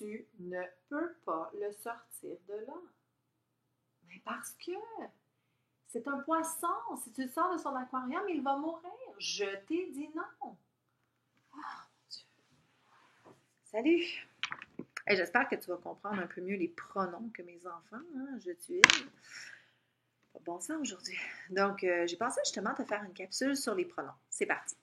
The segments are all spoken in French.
tu ne peux pas le sortir de là? Mais parce que c'est un poisson. Si tu le sors de son aquarium, il va mourir. Je t'ai dit non. Oh, mon Dieu. Salut! Hey, j'espère que tu vas comprendre un peu mieux les pronoms que mes enfants. Hein? Je suis pas bon sang aujourd'hui. Donc, j'ai pensé justement te faire une capsule sur les pronoms. C'est parti.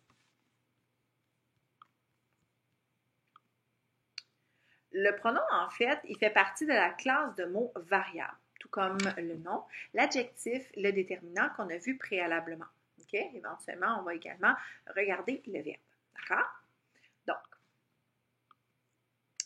Le pronom, en fait, il fait partie de la classe de mots variables, tout comme le nom, l'adjectif, le déterminant qu'on a vu préalablement. OK? Éventuellement, on va également regarder le verbe. D'accord? Donc,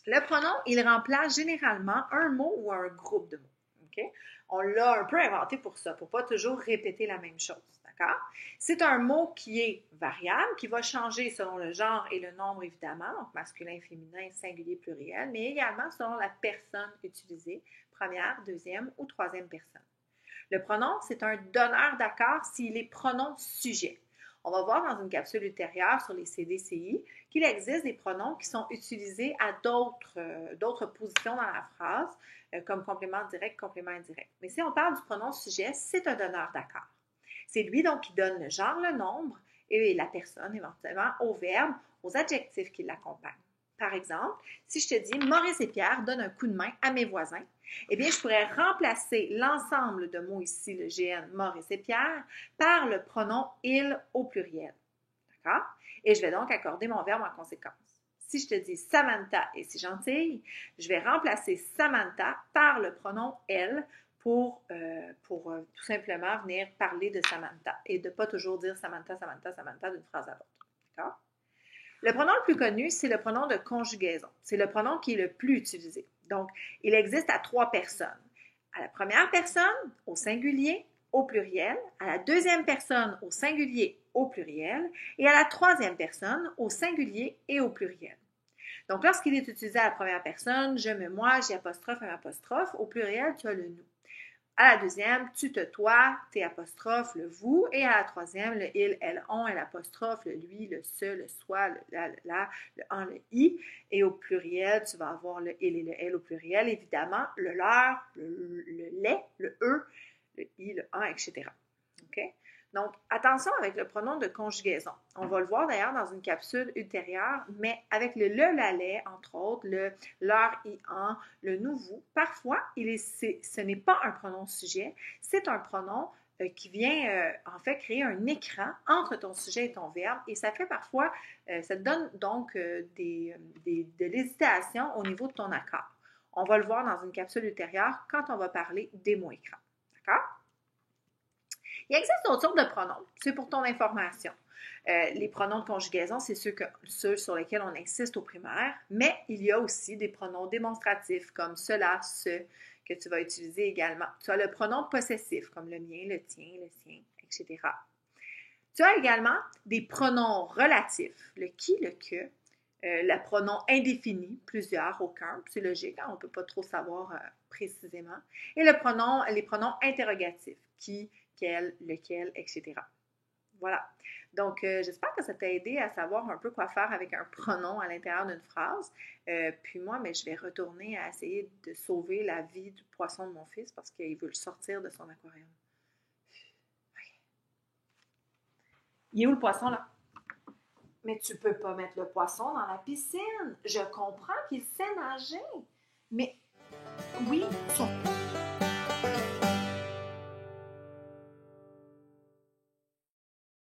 le pronom, il remplace généralement un mot ou un groupe de mots. OK? On l'a un peu inventé pour ça, pour ne pas toujours répéter la même chose. D'accord? C'est un mot qui est variable, qui va changer selon le genre et le nombre, évidemment, donc masculin, féminin, singulier, pluriel, mais également selon la personne utilisée, première, deuxième ou troisième personne. Le pronom, c'est un donneur d'accord s'il est pronom sujet. On va voir dans une capsule ultérieure sur les CDCI qu'il existe des pronoms qui sont utilisés à d'autres positions dans la phrase, comme complément direct, complément indirect. Mais si on parle du pronom sujet, c'est un donneur d'accord. C'est lui donc qui donne le genre, le nombre et la personne éventuellement au verbe, aux adjectifs qui l'accompagnent. Par exemple, si je te dis Maurice et Pierre donnent un coup de main à mes voisins, eh bien, je pourrais remplacer l'ensemble de mots ici, le GN, Maurice et Pierre, par le pronom il au pluriel. D'accord? Et je vais donc accorder mon verbe en conséquence. Si je te dis Samantha est si gentille, je vais remplacer Samantha par le pronom elle pour tout simplement venir parler de Samantha et de ne pas toujours dire Samantha, Samantha, Samantha d'une phrase à l'autre. D'accord? Le pronom le plus connu, c'est le pronom de conjugaison. C'est le pronom qui est le plus utilisé. Donc, il existe à 3 personnes. À la première personne, au singulier, au pluriel, à la deuxième personne, au singulier, au pluriel, et à la troisième personne, au singulier et au pluriel. Donc, lorsqu'il est utilisé à la première personne, je me moi, j'ai apostrophe, un apostrophe, au pluriel, tu as le nous. À la deuxième, tu te toi, t'es apostrophe, le vous. Et à la troisième, le il, elle, on, elle apostrophe, le lui, le ce, le soi, le la, le en, le i. Et au pluriel, tu vas avoir le il et le elle au pluriel, évidemment, le leur, le les, le eux, le i, le en, etc. OK? Donc, attention avec le pronom de conjugaison. On va le voir d'ailleurs dans une capsule ultérieure, mais avec le la, les, entre autres, le leur, i, en, le nous, vous, parfois, ce n'est pas un pronom sujet, c'est un pronom qui vient en fait créer un écran entre ton sujet et ton verbe et ça fait parfois, ça te donne donc de l'hésitation au niveau de ton accord. On va le voir dans une capsule ultérieure quand on va parler des mots écrans. D'accord? Il existe d'autres sortes de pronoms, c'est pour ton information. Les pronoms de conjugaison, c'est ceux sur lesquels on insiste au primaire, mais il y a aussi des pronoms démonstratifs comme cela, ce, que tu vas utiliser également. Tu as le pronom possessif comme le mien, le tien, le sien, etc. Tu as également des pronoms relatifs, le qui, le que, le pronom indéfini, plusieurs, aucun, c'est logique, hein, on ne peut pas trop savoir précisément, et les pronoms interrogatifs, qui, quel, lequel, etc. Voilà. Donc, j'espère que ça t'a aidé à savoir un peu quoi faire avec un pronom à l'intérieur d'une phrase. Puis moi, je vais retourner à essayer de sauver la vie du poisson de mon fils parce qu'il veut le sortir de son aquarium. Il est où le poisson, là? Mais tu peux pas mettre le poisson dans la piscine. Je comprends qu'il sait nager. Mais oui, son